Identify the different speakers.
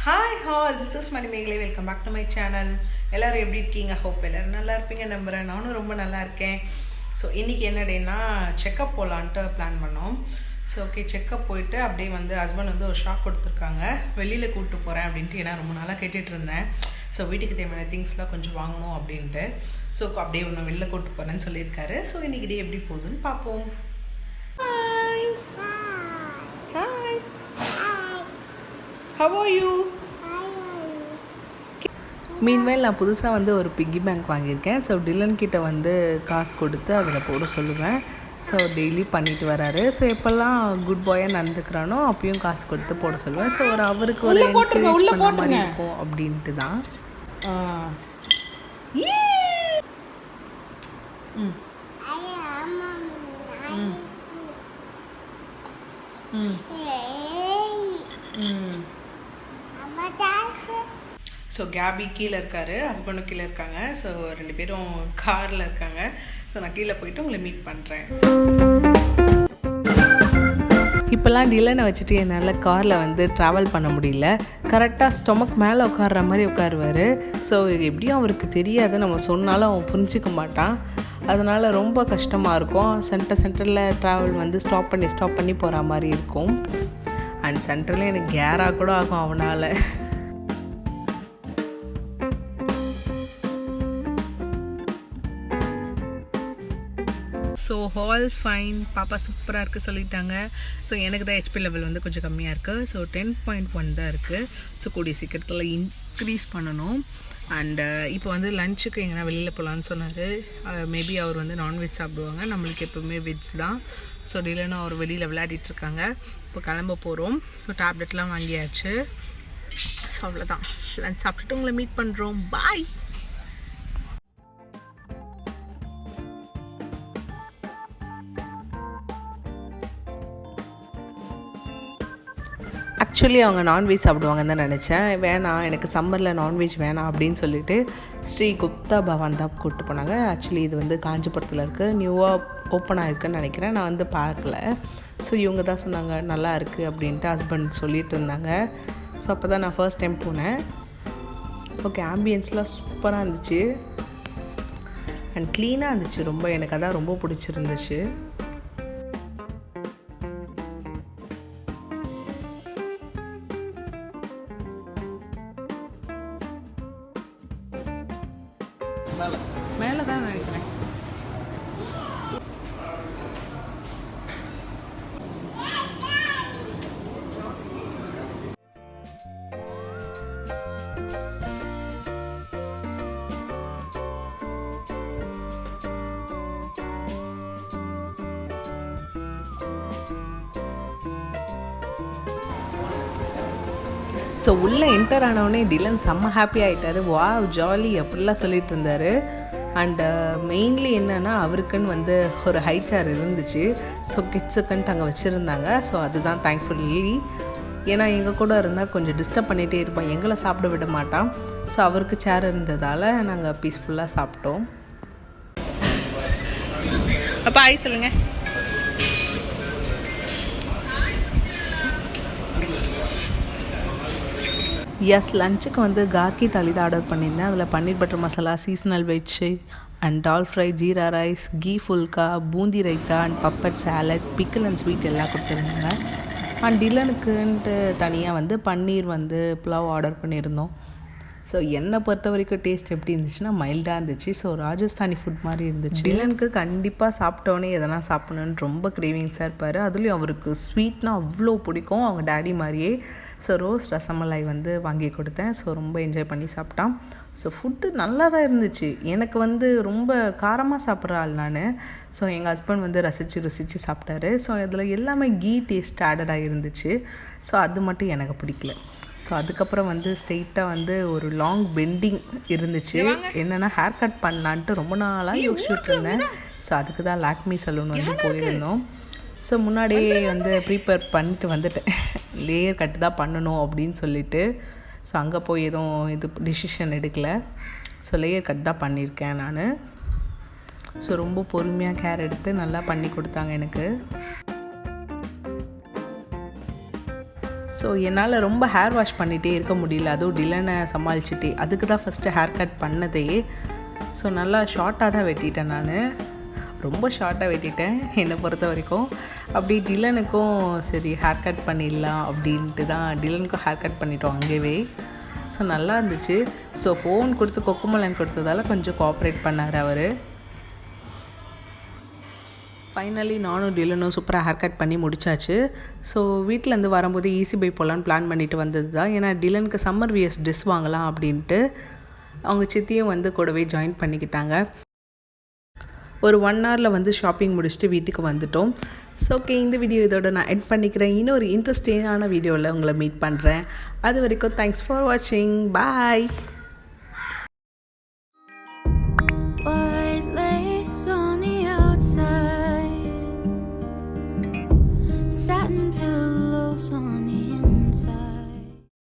Speaker 1: Hi all, this is Manimekalai. Welcome back to my channel. எல்லோரும் எப்படி இருக்கீங்க? ஹோப் எல்லோரும் நல்லா இருப்பீங்க நம்புகிறேன். நானும் ரொம்ப நல்லா இருக்கேன். ஸோ இன்றைக்கி என்ன டேன்னா, செக்கப் போகலான்ட்டு பிளான் பண்ணோம். ஸோ ஓகே, செக்கப் போயிட்டு அப்படியே வந்து ஹஸ்பண்ட் வந்து ஒரு ஷாக் கொடுத்துருக்காங்க, வெளியில் கூப்பிட்டு போகிறேன் அப்படின்ட்டு. ஏன்னா ரொம்ப நாளாக கேட்டுட்டு இருந்தேன். ஸோ வீட்டுக்கு தேவையான திங்ஸ்லாம் கொஞ்சம் வாங்கணும் அப்படின்ட்டு. ஸோ அப்படியே ஒன்று வெளில கூப்பிட்டு போகிறேன்னு சொல்லியிருக்காரு. ஸோ இன்றைக்கி டே எப்படி போகுதுன்னு பார்ப்போம். Hi hi, how are you? Meanwhile நான் புதுசாக வந்து ஒரு பிக்கி பேங்க் வாங்கியிருக்கேன். ஸோ டிலன் கிட்ட வந்து காசு கொடுத்து அதில் போட சொல்லுவேன். ஸோ டெய்லி பண்ணிட்டு வராரு. ஸோ எப்போல்லாம் குட் பாயாக நடந்துக்கிறானோ அப்பயும் காசு கொடுத்து போட சொல்லுவேன். ஸோ ஒரு அவருக்கு ஒரு என்கரேஜ் பண்ண மாதிரி இருக்கும் அப்படின்ட்டு தான். ஸோ கேபி கீழே இருக்கார், ஹஸ்பண்டும் கீழே இருக்காங்க. ஸோ 2 பேரும் காரில் இருக்காங்க. ஸோ நான் கீழே போயிட்டு உங்களை மீட் பண்ணுறேன். இப்போல்லாம் டிலனை வச்சுட்டு என்னால் காரில் வந்து ட்ராவல் பண்ண முடியல. கரெக்டாக ஸ்டொமக் மேலே உட்கார்ற மாதிரி உட்காருவார். ஸோ எப்படியும் அவருக்கு தெரியாது, நம்ம சொன்னாலும் அவன் புரிஞ்சிக்க மாட்டான். அதனால் ரொம்ப கஷ்டமாக இருக்கும். சென்டரில் ட்ராவல் வந்து ஸ்டாப் பண்ணி போகிற மாதிரி இருக்கும். அண்ட் சென்டரில் எனக்கு கேராக கூட ஆகும் அவனால். ஸோ ஆல் ஃபைன், பாப்பா சூப்பராக இருக்குது சொல்லிட்டாங்க. ஸோ எனக்கு தான் ஹெச்பி லெவல் வந்து கொஞ்சம் கம்மியாக இருக்குது. ஸோ 10.1 தான் இருக்குது. ஸோ கூடிய சீக்கிரத்தில் இன்க்ரீஸ் பண்ணணும். அண்டு இப்போ வந்து லஞ்சுக்கு எங்கன்னா வெளியில் போகலான்னு சொன்னார். மேபி அவர் வந்து நான்வெஜ் சாப்பிடுவாங்க, நம்மளுக்கு எப்போவுமே வெஜ் தான். ஸோ டெய்லியும் அவர் வெளியில் விளையாடிட்டுருக்காங்க. இப்போ கிளம்ப போகிறோம். ஸோ டேப்லெட்லாம் வாங்கியாச்சு. ஸோ அவ்வளோதான், லஞ்ச் சாப்பிட்டுட்டு உங்களை மீட் பண்ணுறோம். பாய். ஆக்சுவலி அவங்க நான்வெஜ் சாப்பிடுவாங்கன்னு தான் நினச்சேன். வேணாம், எனக்கு சம்மரில் நான்வெஜ் வேணாம் அப்படின்னு சொல்லிட்டு ஸ்ரீ குப்தா பவன் தான் கூப்பிட்டு போனாங்க. ஆக்சுவலி இது வந்து காஞ்சிபுரத்தில் இருக்குது, நியூவாக ஓப்பன் ஆகிருக்குன்னு நினைக்கிறேன். நான் வந்து பார்க்கல. ஸோ இவங்க தான் சொன்னாங்க நல்லா இருக்குது அப்படின்ட்டு ஹஸ்பண்ட் சொல்லிட்டு இருந்தாங்க. ஸோ அப்போ தான் நான் ஃபர்ஸ்ட் டைம் போனேன். ஓகே, ஆம்பியன்ஸ்லாம் சூப்பராக இருந்துச்சு அண்ட் க்ளீனாக இருந்துச்சு ரொம்ப. எனக்கு அதான் ரொம்ப பிடிச்சிருந்துச்சு. மேலே தான் நினைக்கிறேன். ஸோ உள்ளே என்டர் ஆனவுடனே டிலன் செம்ம ஹாப்பி ஆகிட்டார். வா ஜாலி அப்படிலாம் சொல்லிட்டு இருந்தார். அண்டு மெயின்லி என்னென்னா அவருக்குன்னு வந்து ஒரு ஹை சேர் இருந்துச்சு. ஸோ கிட்ஸுக்குன்ட்டு அங்கே வச்சுருந்தாங்க. ஸோ அதுதான் தேங்க்ஃபுல்லி. ஏன்னா எங்கள் கூட இருந்தால் கொஞ்சம் டிஸ்டர்ப் பண்ணிகிட்டே இருப்போம், எங்களை சாப்பிட விட மாட்டான். ஸோ அவருக்கு சேர் இருந்ததால் நாங்கள் பீஸ்ஃபுல்லாக சாப்பிட்டோம். அப்போ ஆய் சொல்லுங்கள். எஸ், லஞ்சுக்கு வந்து கார்கி தாலி தான் ஆர்டர் பண்ணியிருந்தேன். அதில் paneer butter masala, seasonal veg and dal fry, jeera rice, ghee phulka, boondi raita and papad salad, pickle and sweet எல்லாம் கொடுத்துருந்தாங்க. அண்ட் டிலனுக்குன்ட்டு தனியாக வந்து பன்னீர் வந்து புலாவ் ஆர்டர் பண்ணியிருந்தோம். ஸோ என்னை பொறுத்த வரைக்கும் டேஸ்ட் எப்படி இருந்துச்சுன்னா மைல்டாக இருந்துச்சு. ஸோ ராஜஸ்தானி ஃபுட் மாதிரி இருந்துச்சு. டிலனுக்கு கண்டிப்பாக சாப்பிட்டோன்னே எதனா சாப்பிடணுன்னு ரொம்ப கிரேவிங்ஸாக இருப்பார். அதுலேயும் அவருக்கு ஸ்வீட்னால் அவ்வளோ பிடிக்கும், அவங்க டேடி மாதிரியே. ஸோ ரோஸ் ரசமலாய் வந்து வாங்கி கொடுத்தேன். ஸோ ரொம்ப என்ஜாய் பண்ணி சாப்பிட்டான். ஸோ ஃபுட்டு நல்லா தான் இருந்துச்சு. எனக்கு வந்து ரொம்ப காரமாக சாப்பிட்ற ஆள் நான். ஸோ எங்கள் ஹஸ்பண்ட் வந்து ரசித்து சாப்பிட்டாரு. ஸோ அதில் எல்லாமே கீ டேஸ்ட் ஆடடாக இருந்துச்சு. ஸோ அது மட்டும் எனக்கு பிடிக்கல. ஸோ அதுக்கப்புறம் வந்து ஸ்ட்ரெயிட்டாக வந்து ஒரு லாங் பெண்டிங் இருந்துச்சு. என்னென்னா ஹேர் கட் பண்ணலான்ட்டு ரொம்ப நாளாக யோசிச்சுட்டு இருந்தேன். ஸோ அதுக்கு தான் லாக்மி சலூன் வந்து போயிருந்தோம். ஸோ முன்னாடியே வந்து ப்ரீப்பேர் பண்ணிட்டு வந்துட்டேன், லேயர் கட்டு தான் பண்ணணும் அப்படின்னு சொல்லிட்டு. ஸோ அங்கே போய் எதுவும் இது டிசிஷன் எடுக்கலை. ஸோ லேயர் கட் தான் பண்ணியிருக்கேன் நான். ஸோ ரொம்ப பொறுமையாக கேர் எடுத்து நல்லா பண்ணி கொடுத்தாங்க எனக்கு. ஸோ என்னால் ரொம்ப ஹேர் வாஷ் பண்ணிகிட்டே இருக்க முடியல, அதுவும் டிலனை சமாளிச்சுட்டே. அதுக்கு தான் ஃபஸ்ட்டு ஹேர் கட் பண்ணதே. ஸோ நல்லா ஷார்ட்டாக தான் வெட்டிட்டேன், நான் ரொம்ப ஷார்ட்டாக வெட்டிட்டேன் என்னை பொறுத்த வரைக்கும். அப்படி டிலனுக்கும் சரி ஹேர் கட் பண்ணிடலாம் அப்படின்ட்டு தான் டிலனுக்கும் ஹேர் கட் பண்ணிட்டோம் அங்கேயே. ஸோ நல்லா இருந்துச்சு. ஸோ ஃபோன் கொடுத்து கொக்குமலன் கொடுத்ததால் கொஞ்சம் கோஆப்ரேட் பண்ணார் அவர். ஃபைனலி நானும் டிலனும் சூப்பராக ஹேர் கட் பண்ணி முடிச்சாச்சு. ஸோ வீட்டிலேருந்து வரும்போது ஈஸி பை போகலான்னு பிளான் பண்ணிட்டு வந்தது தான். ஏன்னா டிலனுக்கு சம்மர் வியர்ஸ் ட்ரெஸ் வாங்கலாம் அப்படின்ட்டு அவங்க சித்தியும் வந்து கூடவே ஜாயின் பண்ணிக்கிட்டாங்க. ஒரு 1 ஹவரில் ஷாப்பிங் முடிச்சுட்டு வீட்டுக்கு வந்துட்டோம். ஸோ ஓகே, இந்த வீடியோ இதோட நான் எட் பண்ணிக்கிறேன். இன்னொரு இன்ட்ரெஸ்டிங்கான வீடியோவில் உங்களை மீட் பண்ணுறேன். அது வரைக்கும் தேங்க்ஸ் ஃபார் வாட்சிங். பாய்.